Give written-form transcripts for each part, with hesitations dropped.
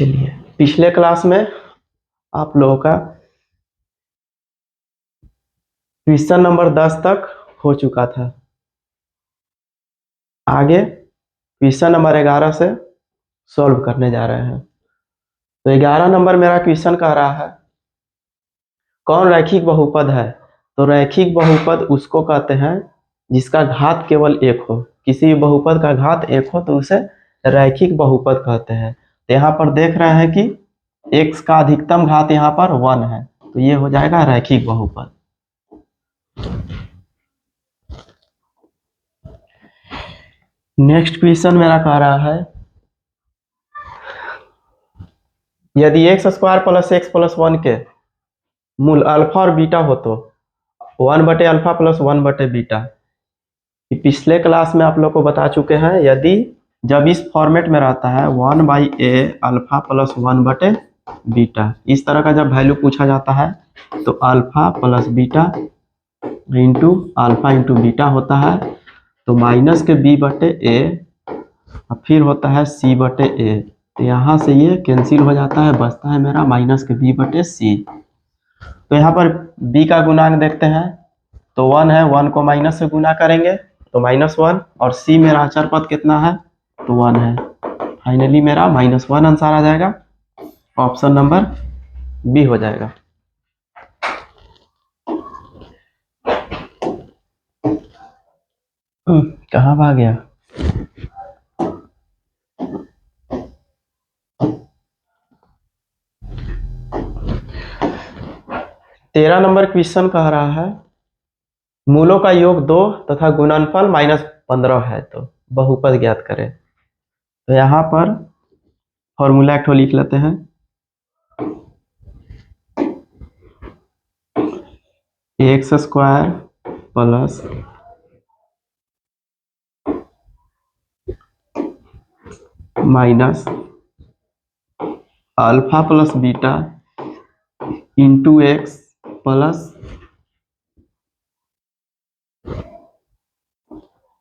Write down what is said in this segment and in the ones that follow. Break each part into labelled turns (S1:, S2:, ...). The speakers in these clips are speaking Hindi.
S1: चलिए, पिछले क्लास में आप लोगों का क्वेश्चन नंबर 10 तक हो चुका था। आगे क्वेश्चन नंबर 11 से सॉल्व करने जा रहे हैं। तो 11 नंबर मेरा क्वेश्चन कह रहा है, कौन रैखिक बहुपद है? तो रैखिक बहुपद उसको कहते हैं जिसका घात केवल एक हो। किसी भी बहुपद का घात एक हो तो उसे रैखिक बहुपद कहते हैं। तो यहाँ पर देख रहे हैं कि x का अधिकतम घात यहाँ पर 1 है, तो ये हो जाएगा रैखिक बहुपद। नेक्स्ट क्वेश्चन मेरा कह रहा है, यदि x square plus x plus 1 के मूल अल्फा और बीटा हो तो 1/अल्फा प्लस 1/बीटा। पिछले क्लास में आप लोग को बता चुके हैं, यदि जब इस फॉर्मेट में रहता है 1/a अल्फा प्लस 1/बीटा, इस तरह का जब वैल्यू पूछा जाता है तो alpha plus beta into alpha into beta होता है, तो माइनस के b/a और फिर होता है c/a। तो यहाँ से ये कैंसिल हो जाता है, बचता है मेरा माइनस के b/c। तो यहाँ पर b का गुणांक देखते हैं तो 1 है, 1 को माइनस से गुना करेंगे तो -1, और c मेरा अचर पद कितना है तो 1 है। फाइनली मेरा -1 आंसर आ जाएगा, ऑप्शन नंबर बी हो जाएगा। कहाँ भाग गया? तेरह नंबर क्वेश्चन कह रहा है, मूलों का योग 2 तथा गुणनफल -15 है तो बहुपद ज्ञात करें। तो यहाँ पर फॉर्मूला एक ठो लिख लेते हैं, x square plus minus alpha plus beta into x plus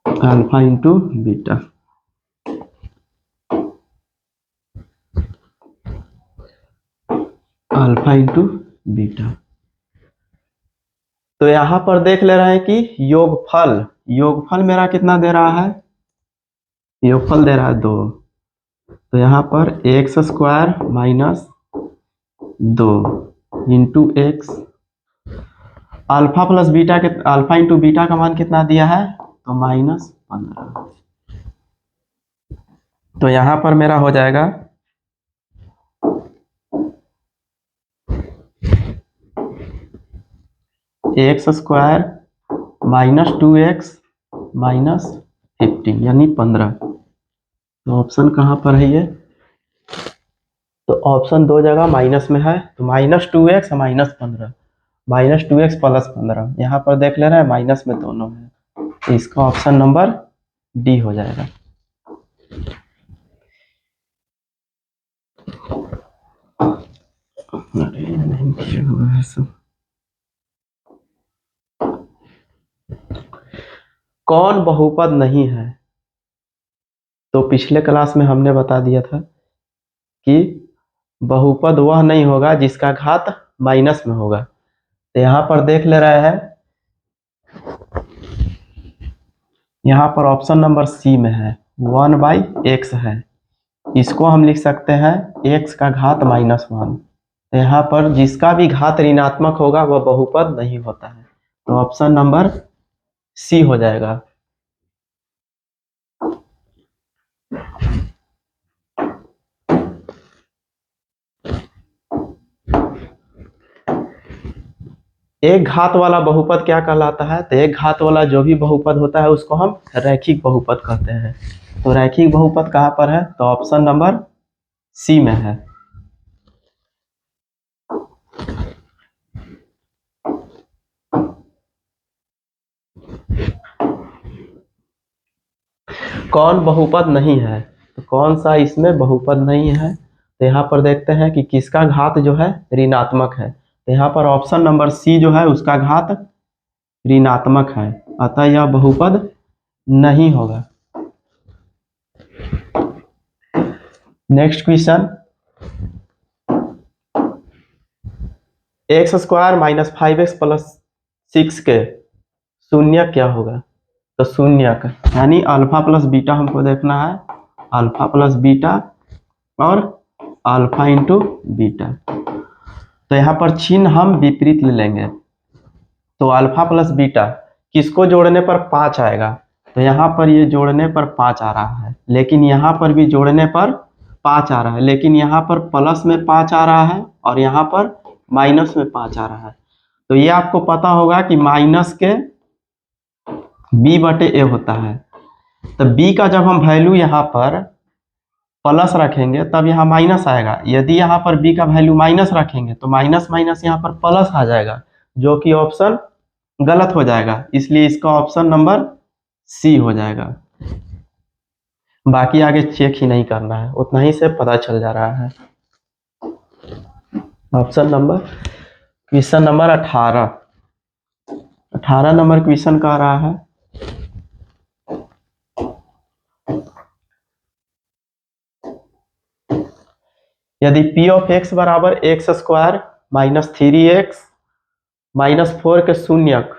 S1: alpha into beta. Alpha into beta. तो यहाँ पर देख ले रहे हैं कि योगफल मेरा कितना दे रहा है, योगफल दे रहा है 2। तो यहाँ पर x square minus 2 into x, alpha plus beta के अल्फा इंटू बीटा का मान कितना दिया है तो -15। तो यहाँ पर मेरा हो जाएगा एक्स स्क्वायर -2x -15 यानी 15। तो ऑप्शन कहाँ पर है ये, तो ऑप्शन दो जगह माइनस में है, तो -2x -15, -2x प्लस 15। यहाँ पर देख ले रहे हैं माइनस में दोनों है, तो इसका ऑप्शन नंबर डी हो जाएगा। अरे नहीं किया हुआ है सब। कौन बहुपद नहीं है? तो पिछले क्लास में हमने बता दिया था कि बहुपद वह नहीं होगा जिसका घात माइनस में होगा। तो यहाँ पर देख ले रहे हैं, यहाँ पर ऑप्शन नंबर सी में है 1/x है, इसको हम लिख सकते हैं x का घात -1। तो यहाँ पर जिसका भी घात ऋणात्मक होगा वह बहुपद नहीं होता है, तो ऑप्शन नंबर सी हो जाएगा। एक घात वाला बहुपद क्या कहलाता है, तो एक घात वाला जो भी बहुपद होता है उसको हम रैखिक बहुपद कहते हैं। तो रैखिक बहुपद कहाँ पर है, तो ऑप्शन नंबर सी में है। कौन बहुपद नहीं है, तो कौन सा इसमें बहुपद नहीं है, तो यहाँ पर देखते हैं कि किसका घात जो है ऋणात्मक है। तो यहाँ पर ऑप्शन नंबर सी जो है उसका घात ऋणात्मक है, अतः यह बहुपद नहीं होगा। Next question, x square minus 5x plus 6 के शून्य क्या होगा? तो शून्य का यानी अल्फा प्लस बीटा हमको देखना है, अल्फा प्लस बीटा और अल्फा इंटू बीटा। तो यहाँ पर चिन्ह हम विपरीत ले लेंगे। तो अल्फा प्लस बीटा किसको जोड़ने पर 5 आएगा? तो यहाँ पर ये जोड़ने पर 5 आ रहा है, लेकिन यहाँ पर भी जोड़ने पर 5 आ रहा है, लेकिन यहाँ पर प्लस में 5 आ रहा है और यहाँ पर माइनस में 5 आ रहा है। तो ये आपको पता होगा कि माइनस के b बटे a होता है। तो b का जब हम वैल्यू यहाँ पर प्लस रखेंगे तब यहाँ माइनस आएगा, यदि यहाँ पर b का वैल्यू माइनस रखेंगे तो माइनस माइनस यहाँ पर प्लस आ जाएगा, जो कि ऑप्शन गलत हो जाएगा, इसलिए इसका ऑप्शन नंबर सी हो जाएगा। बाकी आगे चेक ही नहीं करना है, उतना ही से पता चल जा रहा है। Option number question number 18 number question कह रहा है यदि p ऑफ x बराबर x square minus 3x minus 4 के शून्यक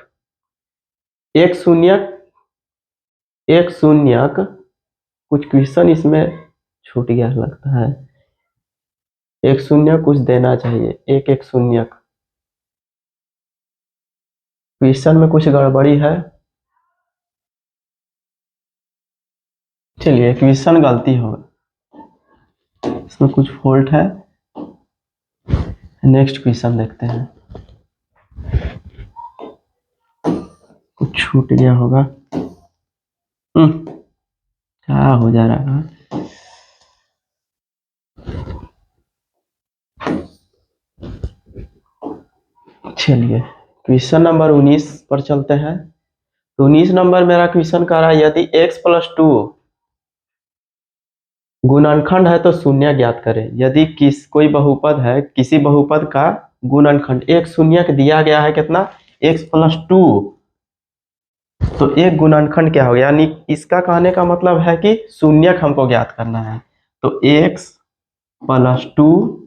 S1: एक शून्यक कुछ क्वेश्चन इसमें छूट गया लगता है, एक शून्य कुछ देना चाहिए, एक शून्यक क्वेश्चन में कुछ गड़बड़ी है। चलिए क्वेश्चन गलती होगा, इसमें कुछ फॉल्ट है। नेक्स्ट क्वेश्चन देखते हैं, कुछ छूट गया होगा। क्या हो जा रहा है? चलिए क्वेश्चन नंबर 19 पर चलते हैं। तो 19 नंबर मेरा क्वेश्चन कह रहा है यदि x प्लस 2 गुणनखंड है तो शून्य ज्ञात करें। यदि कोई बहुपद है, किसी बहुपद का गुणनखंड एक शून्य दिया गया है, कितना? x प्लस 2, तो एक गुणनखंड क्या हो गया? यानी इसका कहने का मतलब है कि शून्यक हमको ज्ञात करना है। तो x प्लस 2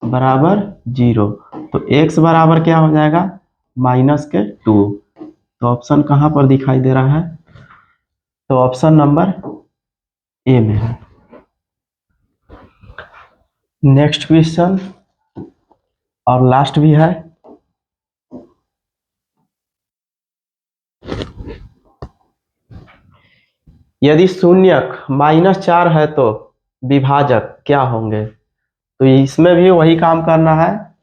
S1: बराबर 0, तो x बराबर क्या हो जाएगा? माइनस के 2। तो ऑप्शन कहां पर दिखाई दे रहा है? तो ऑप्शन नंबर ए में है। नेक्स्ट क्वेश्चन और लास्ट भी है। यदि शून्यक -4 है तो विभाजक क्या होंगे? तो इसमें भी वही काम करना है,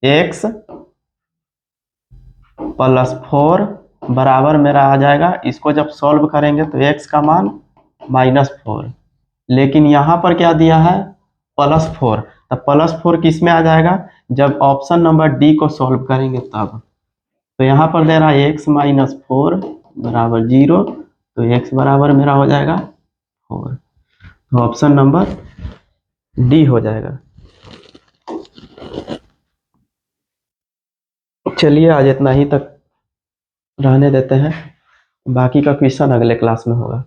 S1: x प्लस 4 बराबर मेरा आ जाएगा, इसको जब सॉल्व करेंगे तो x का मान -4, लेकिन यहाँ पर क्या दिया है? +4। तो +4 किस में आ जाएगा? जब ऑप्शन नंबर डी को सॉल्व करेंगे तब। तो यहाँ पर दे रहा है x -4 बराबर 0, तो x बराबर मेरा हो जाएगा 4। तो ऑप्शन नंबर डी हो जाएगा। चलिए आज इतना ही तक रहने देते हैं, बाकी का क्वेश्चन अगले क्लास में होगा।